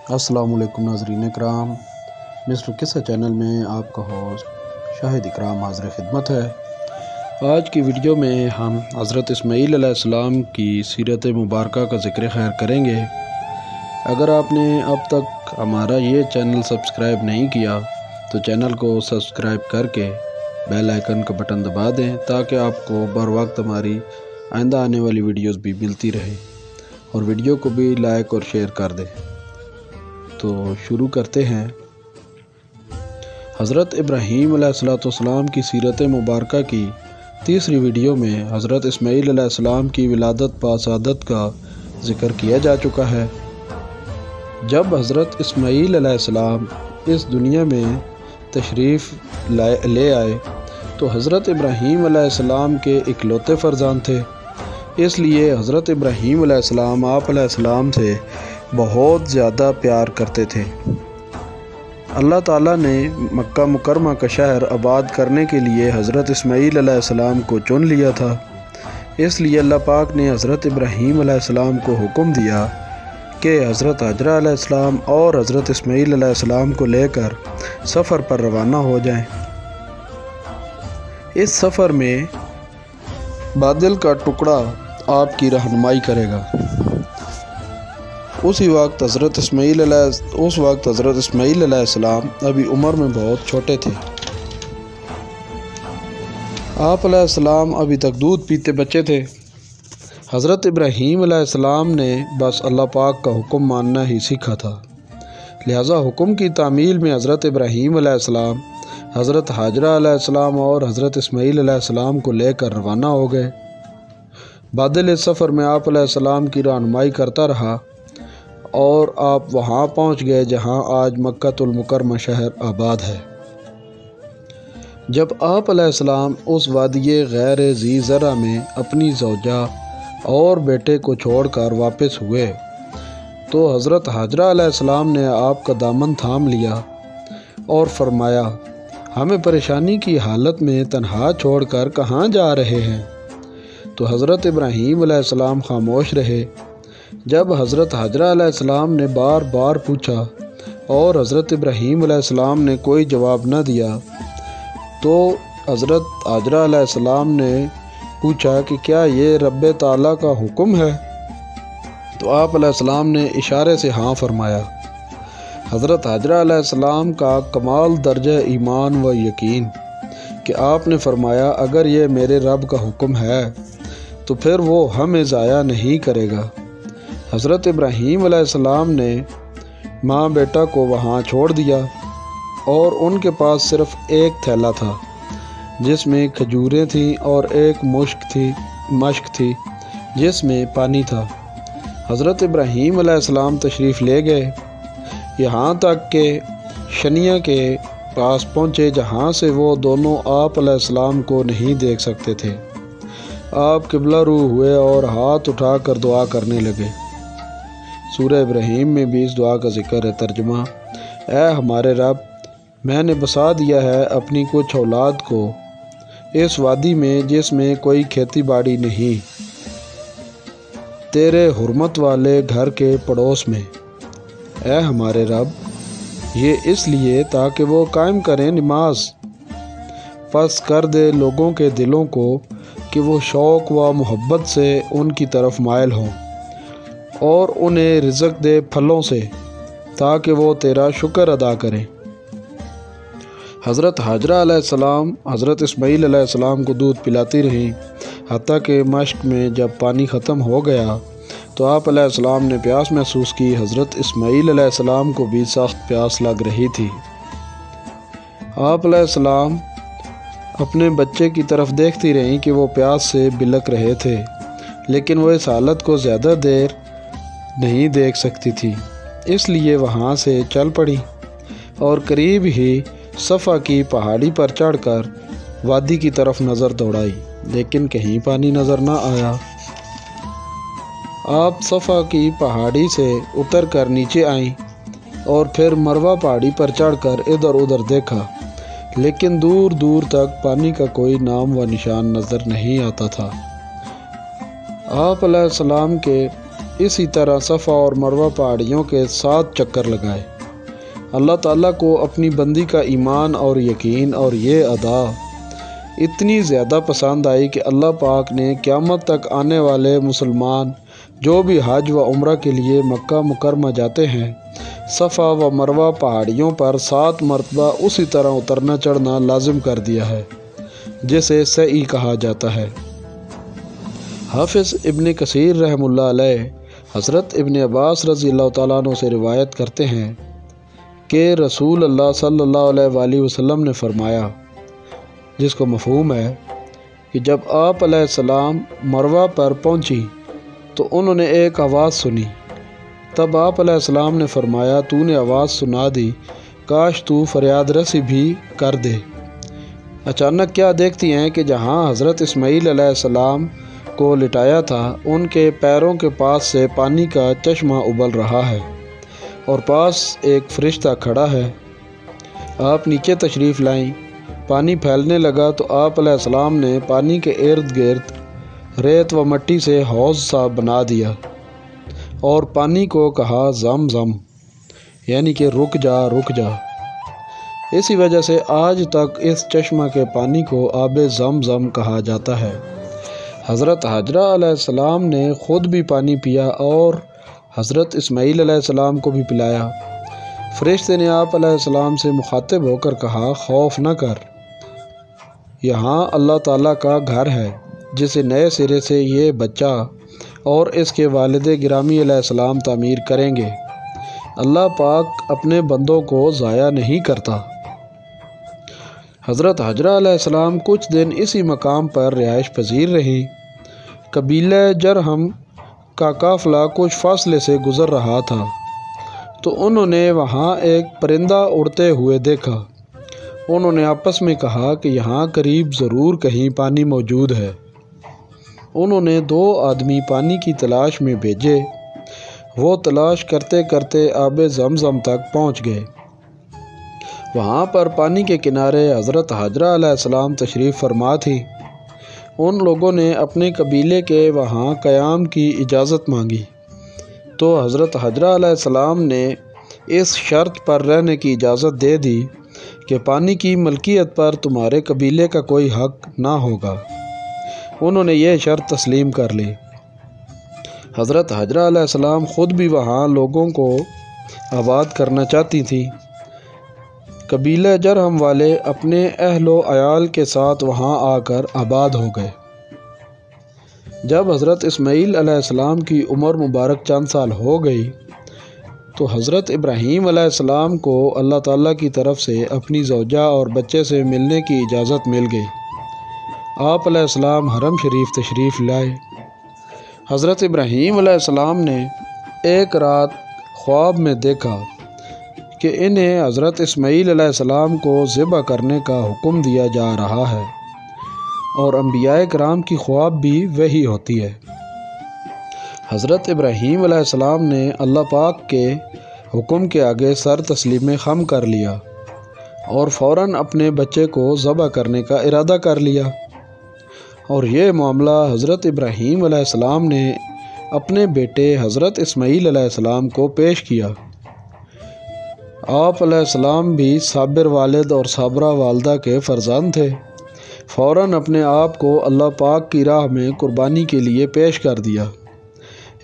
السلام علیکم ناظرین کرام، مصر قصہ چینل میں آپ کا ہوسٹ شاہد اکرام حاضر خدمت ہے۔ آج کی ویڈیو میں ہم حضرت اسماعیل علیہ السلام کی سیرت مبارکہ کا ذکر خیر کریں گے۔ اگر آپ نے اب تک ہمارا یہ چینل سبسکرائب نہیں کیا تو چینل کو سبسکرائب کر کے بیل آئیکن کا بٹن دبا دیں تاکہ آپ کو بر وقت ہماری آئندہ آنے والی ویڈیوز بھی ملتی رہے، اور ویڈیو کو بھی لائک اور شیئر کر دیں۔ تو شروع کرتے ہیں۔ حضرت ابراہیم علیہ السلام کی سیرت مبارکہ کی تیسری ویڈیو میں حضرت اسماعیل علیہ السلام کی ولادت بسعادت کا ذکر کیا جا چکا ہے۔ جب حضرت اسماعیل علیہ السلام اس دنیا میں تشریف لے آئے تو حضرت ابراہیم علیہ السلام کے اکلوتے فرزند تھے، اس لیے حضرت ابراہیم علیہ السلام آپ علیہ السلام سے بہت زیادہ پیار کرتے تھے۔ اللہ تعالیٰ نے مکہ مکرمہ کا شہر آباد کرنے کے لیے حضرت اسماعیل علیہ السلام کو چن لیا تھا، اس لیے اللہ پاک نے حضرت ابراہیم علیہ السلام کو حکم دیا کہ حضرت حاجرہ علیہ السلام اور حضرت اسماعیل علیہ السلام کو لے کر سفر پر روانہ ہو جائیں۔ اس سفر میں بادل کا ٹکڑا آپ کی رہنمائی کرے گا۔ اس وقت حضرت اسماعیل علیہ السلام ابھی عمر میں بہت چھوٹے تھے۔ آپ علیہ السلام ابھی تک دودھ پیتے بچے تھے۔ حضرت ابراہیم علیہ السلام نے بس اللہ پاک کا حکم ماننا ہی سیکھا تھا، لہٰذا حکم کی تعمیل میں حضرت ابراہیم علیہ السلام حضرت حاجرہ علیہ السلام اور حضرت اسماعیل علیہ السلام کو لے کر روانہ ہو گئے۔ بادل اس سفر میں آپ علیہ السلام کی رہنمائی کرتا رہا اور آپ وہاں پہنچ گئے جہاں آج مکہ المکرمہ شہر آباد ہے۔ جب آپ علیہ السلام اس وادی غیر ذی زرع میں اپنی زوجہ اور بیٹے کو چھوڑ کر واپس ہوئے تو حضرت حاجرہ علیہ السلام نے آپ کا دامن تھام لیا اور فرمایا، ہمیں پریشانی کی حالت میں تنہا چھوڑ کر کہاں جا رہے ہیں؟ تو حضرت ابراہیم علیہ السلام خاموش رہے۔ جب حضرت حاجرہ علیہ السلام نے بار بار پوچھا اور حضرت ابراہیم علیہ السلام نے کوئی جواب نہ دیا تو حضرت حاجرہ علیہ السلام نے پوچھا کہ کیا یہ رب تعالیٰ کا حکم ہے؟ تو آپ علیہ السلام نے اشارے سے ہاں فرمایا۔ حضرت حاجرہ علیہ السلام کا کمال درجہ ایمان و یقین کہ آپ نے فرمایا، اگر یہ میرے رب کا حکم ہے تو پھر وہ ہمیں ضائع نہیں کرے گا۔ حضرت ابراہیم علیہ السلام نے ماں بیٹا کو وہاں چھوڑ دیا اور ان کے پاس صرف ایک تھیلا تھا جس میں کھجوریں تھیں اور ایک مشک تھی جس میں پانی تھا۔ حضرت ابراہیم علیہ السلام تشریف لے گئے، یہاں تک کہ شنیہ کے پاس پہنچے جہاں سے وہ دونوں آپ علیہ السلام کو نہیں دیکھ سکتے تھے۔ آپ قبلہ رو ہوئے اور ہاتھ اٹھا کر دعا کرنے لگے۔ سورہ ابراہیم میں بھی اس دعا کا ذکر ہے۔ ترجمہ: اے ہمارے رب، میں نے بسا دیا ہے اپنی کچھ اولاد کو اس وادی میں جس میں کوئی کھیتی باڑی نہیں، تیرے حرمت والے گھر کے پڑوس میں۔ اے ہمارے رب، یہ اس لیے تاکہ وہ قائم کریں نماز، پس کر دے لوگوں کے دلوں کو کہ وہ شوق و محبت سے ان کی طرف مائل ہوں، اور انہیں رزق دے پھلوں سے تاکہ وہ تیرا شکر ادا کریں۔ حضرت حاجرہ علیہ السلام حضرت اسماعیل علیہ السلام کو دودھ پلاتی رہیں، حتیٰ کہ مشک میں جب پانی ختم ہو گیا تو آپ علیہ السلام نے پیاس محسوس کی۔ حضرت اسماعیل علیہ السلام کو بھی سخت پیاس لگ رہی تھی۔ آپ علیہ السلام اپنے بچے کی طرف دیکھتی رہیں کہ وہ پیاس سے بلک رہے تھے، لیکن وہ اس حالت کو زیادہ دیر نہیں دیکھ سکتی تھی، اس لیے وہاں سے چل پڑی اور قریب ہی صفا کی پہاڑی پر چڑھ کر وادی کی طرف نظر دوڑائی، لیکن کہیں پانی نظر نہ آیا۔ آپ صفا کی پہاڑی سے اتر کر نیچے آئیں اور پھر مروہ پہاڑی پر چڑھ کر ادھر ادھر دیکھا، لیکن دور دور تک پانی کا کوئی نام و نشان نظر نہیں آتا تھا۔ آپ علیہ السلام کے اسی طرح صفا اور مروہ پہاڑیوں کے 7 چکر لگائے۔ اللہ تعالیٰ کو اپنی بندی کا ایمان اور یقین اور یہ ادا اتنی زیادہ پسند آئی کہ اللہ پاک نے قیامت تک آنے والے مسلمان جو بھی حج و عمرہ کے لیے مکہ مکرمہ جاتے ہیں، صفا و مروہ پہاڑیوں پر 7 مرتبہ اسی طرح اترنا چڑھنا لازم کر دیا ہے، جسے سعی کہا جاتا ہے۔ حافظ ابن کثیر رحمہ اللہ علیہ حضرت ابن عباس رضی اللہ تعالیٰ عنہ سے روایت کرتے ہیں کہ رسول اللہ صلی اللہ علیہ وآلہ وسلم نے فرمایا، جس کو مفہوم ہے کہ جب آپ علیہ السلام مروہ پر پہنچی تو انہوں نے ایک آواز سنی۔ تب آپ علیہ السلام نے فرمایا، تو نے آواز سنا دی، کاش تو فریاد رسی بھی کر دے۔ اچانک کیا دیکھتی ہیں کہ جہاں حضرت اسماعیل علیہ السلام کو لٹایا تھا، ان کے پیروں کے پاس سے پانی کا چشمہ ابل رہا ہے اور پاس ایک فرشتہ کھڑا ہے۔ آپ نیچے تشریف لائیں۔ پانی پھیلنے لگا تو آپ علیہ السلام نے پانی کے ارد گرد ریت و مٹی سے حوض سا بنا دیا اور پانی کو کہا زم زم، یعنی کہ رک جا رک جا۔ اسی وجہ سے آج تک اس چشمہ کے پانی کو آب زم زم کہا جاتا ہے۔ حضرت حاجرہ علیہ السلام نے خود بھی پانی پیا اور حضرت اسماعیل علیہ السلام کو بھی پلایا۔ فرشتے نے آپ علیہ السلام سے مخاطب ہو کر کہا، خوف نہ کر، یہاں اللہ تعالیٰ کا گھر ہے جسے نئے سرے سے یہ بچہ اور اس کے والد گرامی علیہ السلام تعمیر کریں گے۔ اللہ پاک اپنے بندوں کو ضائع نہیں کرتا۔ حضرت حاجرہ علیہ السلام کچھ دن اسی مقام پر رہائش پذیر رہی۔ قبیلہ جرہم کا قافلہ کچھ فاصلے سے گزر رہا تھا تو انہوں نے وہاں ایک پرندہ اڑتے ہوئے دیکھا۔ انہوں نے آپس میں کہا کہ یہاں قریب ضرور کہیں پانی موجود ہے۔ انہوں نے 2 آدمی پانی کی تلاش میں بھیجے۔ وہ تلاش کرتے کرتے آب زمزم تک پہنچ گئے۔ وہاں پر پانی کے کنارے حضرت حاجرہ علیہ السلام تشریف فرما تھی۔ ان لوگوں نے اپنے قبیلے کے وہاں قیام کی اجازت مانگی تو حضرت حاجرہ علیہ السلام نے اس شرط پر رہنے کی اجازت دے دی کہ پانی کی ملکیت پر تمہارے قبیلے کا کوئی حق نہ ہوگا۔ انہوں نے یہ شرط تسلیم کر لی۔ حضرت حاجرہ علیہ السلام خود بھی وہاں لوگوں کو آباد کرنا چاہتی تھیں۔ قبیلہ جرہم والے اپنے اہل و عیال کے ساتھ وہاں آ کر آباد ہو گئے۔ جب حضرت اسماعیل علیہ السلام کی عمر مبارک چند سال ہو گئی تو حضرت ابراہیم علیہ السلام کو اللہ تعالیٰ کی طرف سے اپنی زوجہ اور بچے سے ملنے کی اجازت مل گئی۔ آپ علیہ السلام حرم شریف تشریف لائے۔ حضرت ابراہیم علیہ السلام نے ایک رات خواب میں دیکھا کہ انہیں حضرت اسماعیل علیہ السلام کو ذبح کرنے کا حکم دیا جا رہا ہے، اور انبیاء کرام کی خواب بھی وہی ہوتی ہے۔ حضرت ابراہیم علیہ السلام نے اللہ پاک کے حکم کے آگے سر تسلیم خم کر لیا اور فوراً اپنے بچے کو ذبح کرنے کا ارادہ کر لیا، اور یہ معاملہ حضرت ابراہیم علیہ السلام نے اپنے بیٹے حضرت اسماعیل علیہ السلام کو پیش کیا۔ آپ علیہ السلام بھی صابر والد اور صابرہ والدہ کے فرزند تھے۔ فوراً اپنے آپ کو اللہ پاک کی راہ میں قربانی کے لیے پیش کر دیا۔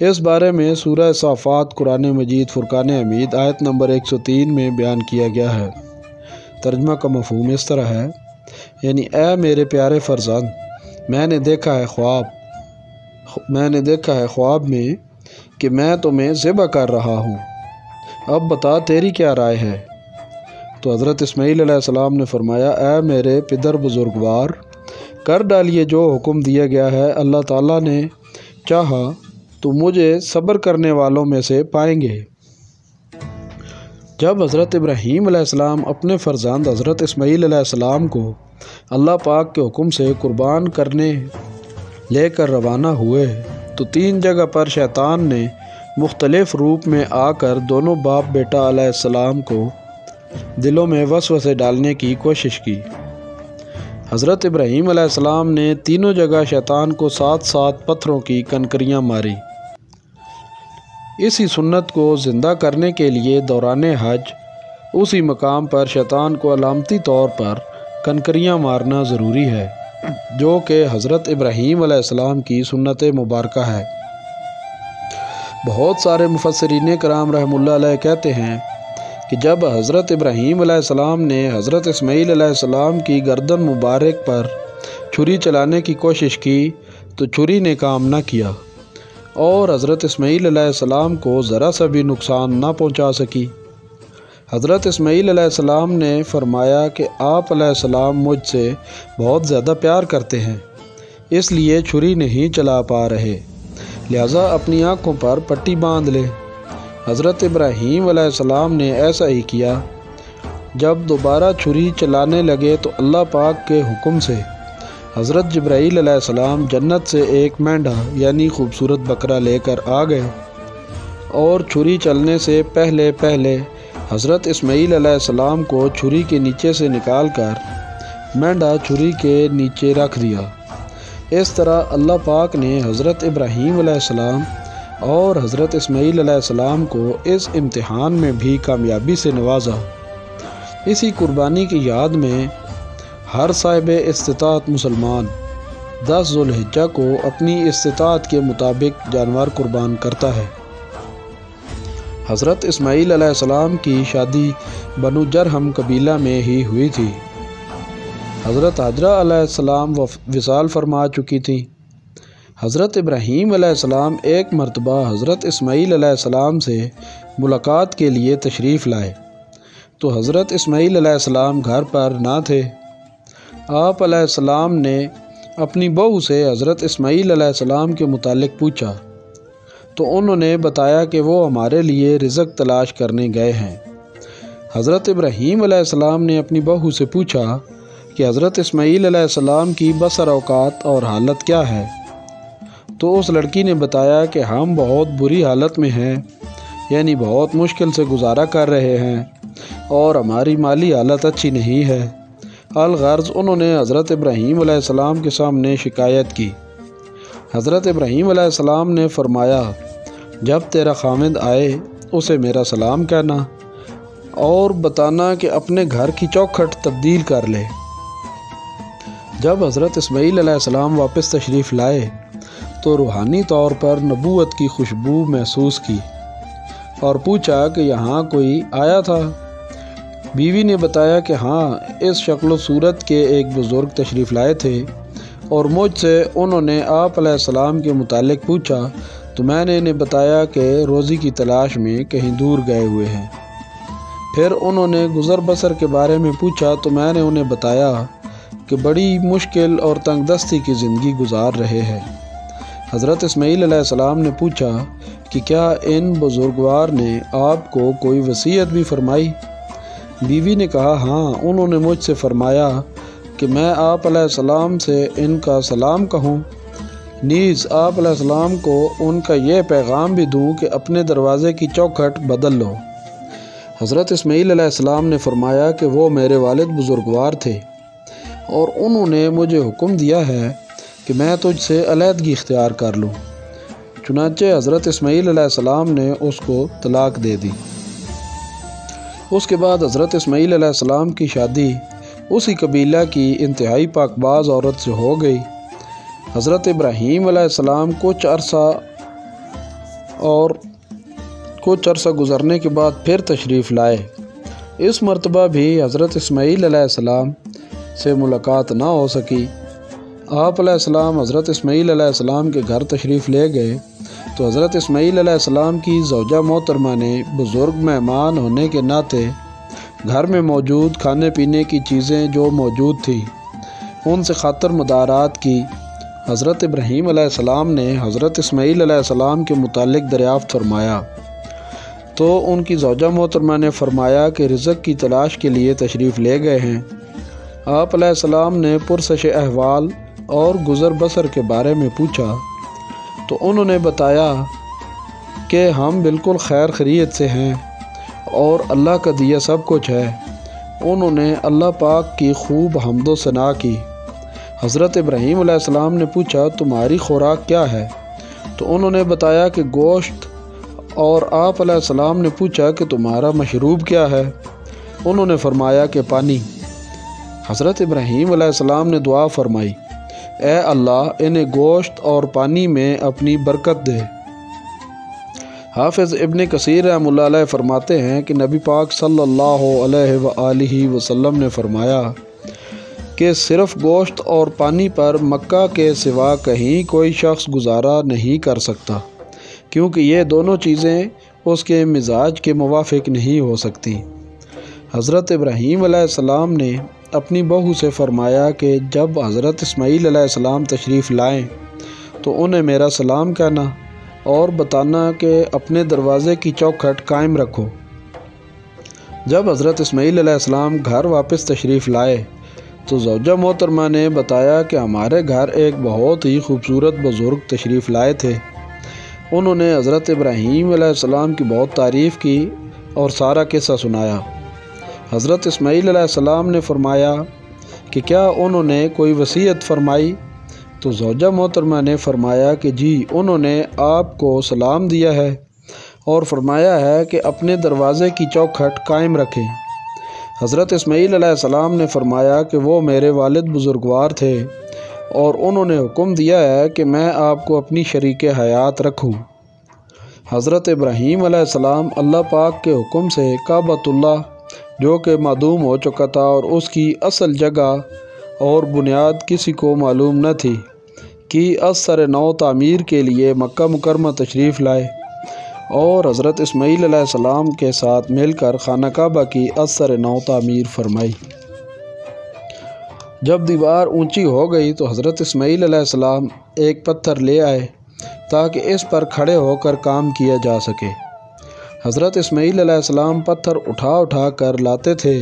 اس بارے میں سورہ صافات قرآن مجید فرقان حمید آیت نمبر 103 میں بیان کیا گیا ہے۔ ترجمہ کا مفہوم اس طرح ہے، یعنی اے میرے پیارے فرزند، میں نے دیکھا ہے خواب میں کہ میں تمہیں ذبح کر رہا ہوں، اب بتا تیری کیا رائے ہے؟ تو حضرت اسماعیل علیہ السلام نے فرمایا، اے میرے پدر بزرگوار، کر ڈالیے جو حکم دیا گیا ہے، اللہ تعالیٰ نے چاہا تو مجھے صبر کرنے والوں میں سے پائیں گے۔ جب حضرت ابراہیم علیہ السلام اپنے فرزند حضرت اسماعیل علیہ السلام کو اللہ پاک کے حکم سے قربان کرنے لے کر روانہ ہوئے تو 3 جگہ پر شیطان نے مختلف روپ میں آ کر دونوں باپ بیٹا علیہ السلام کو دلوں میں وسوسے ڈالنے کی کوشش کی۔ حضرت ابراہیم علیہ السلام نے تینوں جگہ شیطان کو 7 پتھروں کی کنکریاں ماری۔ اسی سنت کو زندہ کرنے کے لیے دوران حج اسی مقام پر شیطان کو علامتی طور پر کنکریاں مارنا ضروری ہے، جو کہ حضرت ابراہیم علیہ السلام کی سنت مبارکہ ہے۔ بہت سارے مفسرین کرام رحمہ اللہ علیہ کہتے ہیں کہ جب حضرت ابراہیم علیہ السلام نے حضرت اسماعیل علیہ السلام کی گردن مبارک پر چھری چلانے کی کوشش کی تو چھری نے کام نہ کیا اور حضرت اسماعیل علیہ السلام کو ذرا سا بھی نقصان نہ پہنچا سکی۔ حضرت اسماعیل علیہ السلام نے فرمایا کہ آپ علیہ السلام مجھ سے بہت زیادہ پیار کرتے ہیں، اس لیے چھری نہیں چلا پا رہے، لہٰذا اپنی آنکھوں پر پٹی باندھ لے۔ حضرت ابراہیم علیہ السلام نے ایسا ہی کیا۔ جب دوبارہ چھری چلانے لگے تو اللہ پاک کے حکم سے حضرت جبرائیل علیہ السلام جنت سے ایک مینڈھا یعنی خوبصورت بکرا لے کر آ گئے اور چھری چلنے سے پہلے حضرت اسماعیل علیہ السلام کو چھری کے نیچے سے نکال کر مینڈھا چھری کے نیچے رکھ دیا۔ اس طرح اللہ پاک نے حضرت ابراہیم علیہ السلام اور حضرت اسماعیل علیہ السلام کو اس امتحان میں بھی کامیابی سے نوازا۔ اسی قربانی کی یاد میں ہر صاحب استطاعت مسلمان 10 ذو الحجہ کو اپنی استطاعت کے مطابق جانور قربان کرتا ہے۔ حضرت اسماعیل علیہ السلام کی شادی بنو جرہم قبیلہ میں ہی ہوئی تھی۔ حضرت حاجرہ علیہ السلام وصال فرما چکی تھی۔ حضرت ابراہیم علیہ السلام ایک مرتبہ حضرت اسماعیل علیہ السلام سے ملاقات کے لیے تشریف لائے تو حضرت اسماعیل علیہ السلام گھر پر نہ تھے۔ آپ علیہ السلام نے اپنی بہو سے حضرت اسماعیل علیہ السلام کے متعلق پوچھا تو انہوں نے بتایا کہ وہ ہمارے لیے رزق تلاش کرنے گئے ہیں۔ حضرت ابراہیم علیہ السلام نے اپنی بہو سے پوچھا کہ حضرت اسماعیل علیہ السلام کی بسر اوقات اور حالت کیا ہے، تو اس لڑکی نے بتایا کہ ہم بہت بری حالت میں ہیں، یعنی بہت مشکل سے گزارا کر رہے ہیں اور ہماری مالی حالت اچھی نہیں ہے۔ الغرض انہوں نے حضرت ابراہیم علیہ السلام کے سامنے شکایت کی۔ حضرت ابراہیم علیہ السلام نے فرمایا، جب تیرا خامد آئے اسے میرا سلام کہنا اور بتانا کہ اپنے گھر کی چوکھٹ تبدیل کر لے۔ جب حضرت اسماعیل علیہ السلام واپس تشریف لائے تو روحانی طور پر نبوت کی خوشبو محسوس کی اور پوچھا کہ یہاں کوئی آیا تھا۔ بیوی نے بتایا کہ ہاں، اس شکل و صورت کے ایک بزرگ تشریف لائے تھے اور مجھ سے انہوں نے آپ علیہ السلام کے متعلق پوچھا تو میں نے انہیں بتایا کہ روزی کی تلاش میں کہیں دور گئے ہوئے ہیں۔ پھر انہوں نے گزر بسر کے بارے میں پوچھا تو میں نے انہیں بتایا کہ بڑی مشکل اور تنگ دستی کی زندگی گزار رہے ہیں۔ حضرت اسماعیل علیہ السلام نے پوچھا کہ کیا ان بزرگوار نے آپ کو کوئی وصیت بھی فرمائی؟ بیوی نے کہا ہاں، انہوں نے مجھ سے فرمایا کہ میں آپ علیہ السلام سے ان کا سلام کہوں، نیز آپ علیہ السلام کو ان کا یہ پیغام بھی دوں کہ اپنے دروازے کی چوکھٹ بدل لو۔ حضرت اسماعیل علیہ السلام نے فرمایا کہ وہ میرے والد بزرگوار تھے اور انہوں نے مجھے حکم دیا ہے کہ میں تجھ سے علیحدگی اختیار کر لوں۔ چنانچہ حضرت اسماعیل علیہ السلام نے اس کو طلاق دے دی۔ اس کے بعد حضرت اسماعیل علیہ السلام کی شادی اسی قبیلہ کی انتہائی پاک باز عورت سے ہو گئی۔ حضرت ابراہیم علیہ السلام کچھ عرصہ گزرنے کے بعد پھر تشریف لائے۔ اس مرتبہ بھی حضرت اسماعیل علیہ السلام سے ملاقات نہ ہو سکی۔ آپ علیہ السلام حضرت اسماعیل علیہ السلام کے گھر تشریف لے گئے تو حضرت اسماعیل علیہ السلام کی زوجہ محترمہ نے بزرگ مہمان ہونے کے ناطے گھر میں موجود کھانے پینے کی چیزیں جو موجود تھیں ان سے خاطر مدارات کی۔ حضرت ابراہیم علیہ السلام نے حضرت اسماعیل علیہ السلام کے متعلق دریافت فرمایا تو ان کی زوجہ محترمہ نے فرمایا کہ رزق کی تلاش کے لیے تشریف لے گئے ہیں۔ آپ علیہ السلام نے پرسش احوال اور گزر بسر کے بارے میں پوچھا تو انہوں نے بتایا کہ ہم بالکل خیر خیریت سے ہیں اور اللہ کا دیا سب کچھ ہے۔ انہوں نے اللہ پاک کی خوب حمد و ثنا کی۔ حضرت ابراہیم علیہ السلام نے پوچھا تمہاری خوراک کیا ہے؟ تو انہوں نے بتایا کہ گوشت اور آپ علیہ السلام نے پوچھا کہ تمہارا مشروب کیا ہے؟ انہوں نے فرمایا کہ پانی۔ حضرت ابراہیم علیہ السلام نے دعا فرمائی، اے اللہ انہیں گوشت اور پانی میں اپنی برکت دے۔ حافظ ابن کثیر رحمہ اللہ علیہ فرماتے ہیں کہ نبی پاک صلی اللہ علیہ وآلہ وسلم نے فرمایا کہ صرف گوشت اور پانی پر مکہ کے سوا کہیں کوئی شخص گزارا نہیں کر سکتا، کیونکہ یہ دونوں چیزیں اس کے مزاج کے موافق نہیں ہو سکتی۔ حضرت ابراہیم علیہ السلام نے اپنی بہو سے فرمایا کہ جب حضرت اسماعیل علیہ السلام تشریف لائیں تو انہیں میرا سلام کہنا اور بتانا کہ اپنے دروازے کی چوکھٹ قائم رکھو۔ جب حضرت اسماعیل علیہ السلام گھر واپس تشریف لائے تو زوجہ محترمہ نے بتایا کہ ہمارے گھر ایک بہت ہی خوبصورت بزرگ تشریف لائے تھے۔ انہوں نے حضرت ابراہیم علیہ السلام کی بہت تعریف کی اور سارا قصہ سنایا۔ حضرت اسماعیل علیہ السلام نے فرمایا کہ کیا انہوں نے کوئی وصیت فرمائی؟ تو زوجہ محترمہ نے فرمایا کہ جی، انہوں نے آپ کو سلام دیا ہے اور فرمایا ہے کہ اپنے دروازے کی چوکھٹ قائم رکھیں۔ حضرت اسماعیل علیہ السلام نے فرمایا کہ وہ میرے والد بزرگوار تھے اور انہوں نے حکم دیا ہے کہ میں آپ کو اپنی شریک حیات رکھوں۔ حضرت ابراہیم علیہ السلام اللہ پاک کے حکم سے کعبۃ اللہ جو کہ معدوم ہو چکا تھا اور اس کی اصل جگہ اور بنیاد کسی کو معلوم نہ تھی کہ از سر نو تعمیر کے لیے مکہ مکرمہ تشریف لائے اور حضرت اسماعیل علیہ السلام کے ساتھ مل کر خانہ کعبہ کی از سر نو تعمیر فرمائی۔ جب دیوار اونچی ہو گئی تو حضرت اسماعیل علیہ السلام ایک پتھر لے آئے تاکہ اس پر کھڑے ہو کر کام کیا جا سکے۔ حضرت اسماعیل علیہ السلام پتھر اٹھا کر لاتے تھے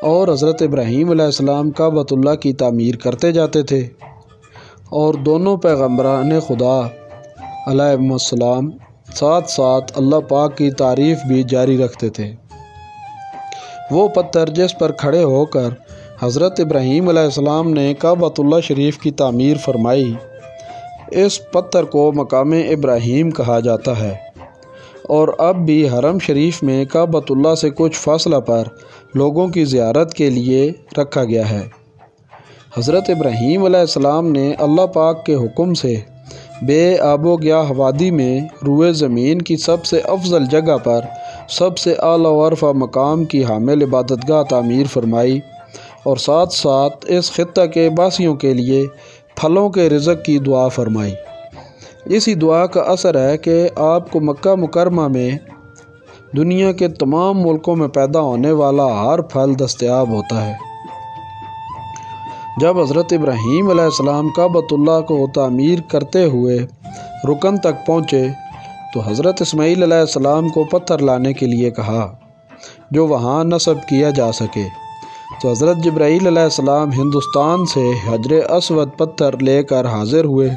اور حضرت ابراہیم علیہ السلام کعبۃ اللہ کی تعمیر کرتے جاتے تھے، اور دونوں پیغمبران خدا علیہ السلام ساتھ ساتھ اللہ پاک کی تعریف بھی جاری رکھتے تھے۔ وہ پتھر جس پر کھڑے ہو کر حضرت ابراہیم علیہ السلام نے کعبۃ اللہ شریف کی تعمیر فرمائی، اس پتھر کو مقام ابراہیم کہا جاتا ہے، اور اب بھی حرم شریف میں کعبۃ اللہ سے کچھ فاصلہ پر لوگوں کی زیارت کے لیے رکھا گیا ہے۔ حضرت ابراہیم علیہ السلام نے اللہ پاک کے حکم سے بے آب و گیاہ وادی میں روئے زمین کی سب سے افضل جگہ پر سب سے اعلیٰ و ارفع مقام کی حامل عبادت گاہ تعمیر فرمائی، اور ساتھ ساتھ اس خطہ کے باسیوں کے لیے پھلوں کے رزق کی دعا فرمائی۔ اسی دعا کا اثر ہے کہ آپ کو مکہ مکرمہ میں دنیا کے تمام ملکوں میں پیدا ہونے والا ہر پھل دستیاب ہوتا ہے۔ جب حضرت ابراہیم علیہ السلام کعبۃ اللہ کو تعمیر کرتے ہوئے رکن تک پہنچے تو حضرت اسماعیل علیہ السلام کو پتھر لانے کے لیے کہا جو وہاں نصب کیا جا سکے، تو حضرت جبرائیل علیہ السلام ہندوستان سے حجر اسود پتھر لے کر حاضر ہوئے۔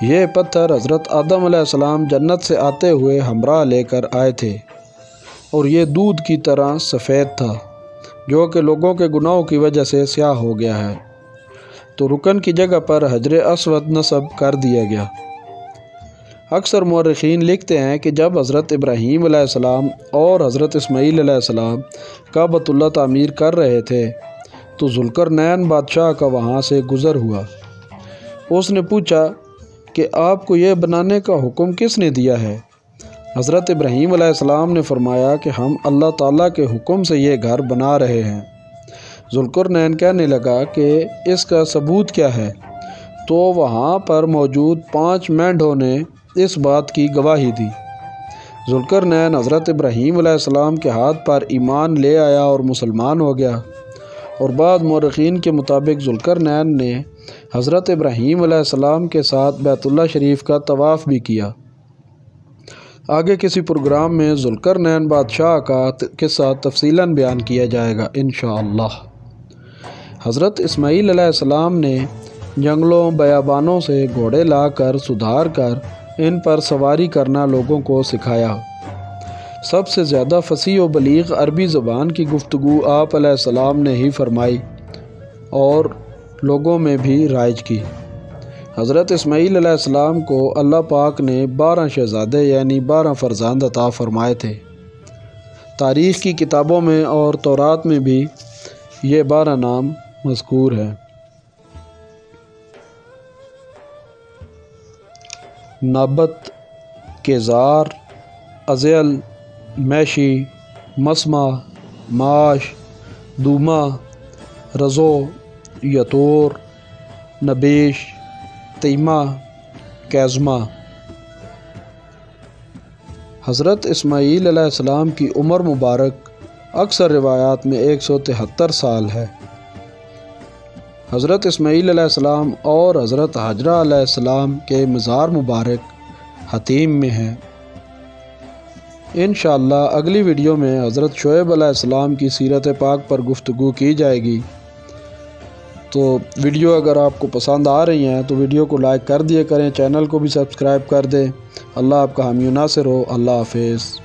یہ پتھر حضرت آدم علیہ السلام جنت سے آتے ہوئے ہمراہ لے کر آئے تھے، اور یہ دودھ کی طرح سفید تھا جو کہ لوگوں کے گناہوں کی وجہ سے سیاہ ہو گیا ہے، تو رکن کی جگہ پر حجر اسود نصب کر دیا گیا۔ اکثر مورخین لکھتے ہیں کہ جب حضرت ابراہیم علیہ السلام اور حضرت اسماعیل علیہ السلام کعبۃ اللہ تعمیر کر رہے تھے تو ذوالقرنین بادشاہ کا وہاں سے گزر ہوا۔ اس نے پوچھا کہ آپ کو یہ بنانے کا حکم کس نے دیا ہے؟ حضرت ابراہیم علیہ السلام نے فرمایا کہ ہم اللہ تعالیٰ کے حکم سے یہ گھر بنا رہے ہیں۔ ذوالقرنین کہنے لگا کہ اس کا ثبوت کیا ہے؟ تو وہاں پر موجود 5 مینڈھوں نے اس بات کی گواہی دی۔ ذوالقرنین حضرت ابراہیم علیہ السلام کے ہاتھ پر ایمان لے آیا اور مسلمان ہو گیا، اور بعض مورخین کے مطابق ذوالقرنین نے حضرت ابراہیم علیہ السلام کے ساتھ بیت اللہ شریف کا طواف بھی کیا۔ آگے کسی پروگرام میں ذوالقرنین بادشاہ کا قصہ تفصیلاً بیان کیا جائے گا انشاءاللہ۔ حضرت اسماعیل علیہ السلام نے جنگلوں بیابانوں سے گھوڑے لا کر سدھار کر ان پر سواری کرنا لوگوں کو سکھایا۔ سب سے زیادہ فصیح و بلیغ عربی زبان کی گفتگو آپ علیہ السلام نے ہی فرمائی اور لوگوں میں بھی رائج کی۔ حضرت اسماعیل علیہ السلام کو اللہ پاک نے 12 شہزادے یعنی 12 فرزند عطا فرمائے تھے۔ تاریخ کی کتابوں میں اور تورات میں بھی یہ 12 نام مذکور ہیں۔ نابت، کیزار، ازیل، میشی، مسمع، معاش، دوما، رزو، یتور، نبیش، تیمہ، کیزمہ۔ حضرت اسماعیل علیہ السلام کی عمر مبارک اکثر روایات میں 173 سال ہے۔ حضرت اسماعیل علیہ السلام اور حضرت ہاجرہ علیہ السلام کے مزار مبارک حطیم میں ہیں۔ انشاءاللہ اگلی ویڈیو میں حضرت شعیب علیہ السلام کی سیرت پاک پر گفتگو کی جائے گی۔ تو ویڈیو اگر آپ کو پسند آ رہی ہیں تو ویڈیو کو لائک کر دیا کریں، چینل کو بھی سبسکرائب کر دیں۔ اللہ آپ کا حامی و ناصر ہو۔ اللہ حافظ۔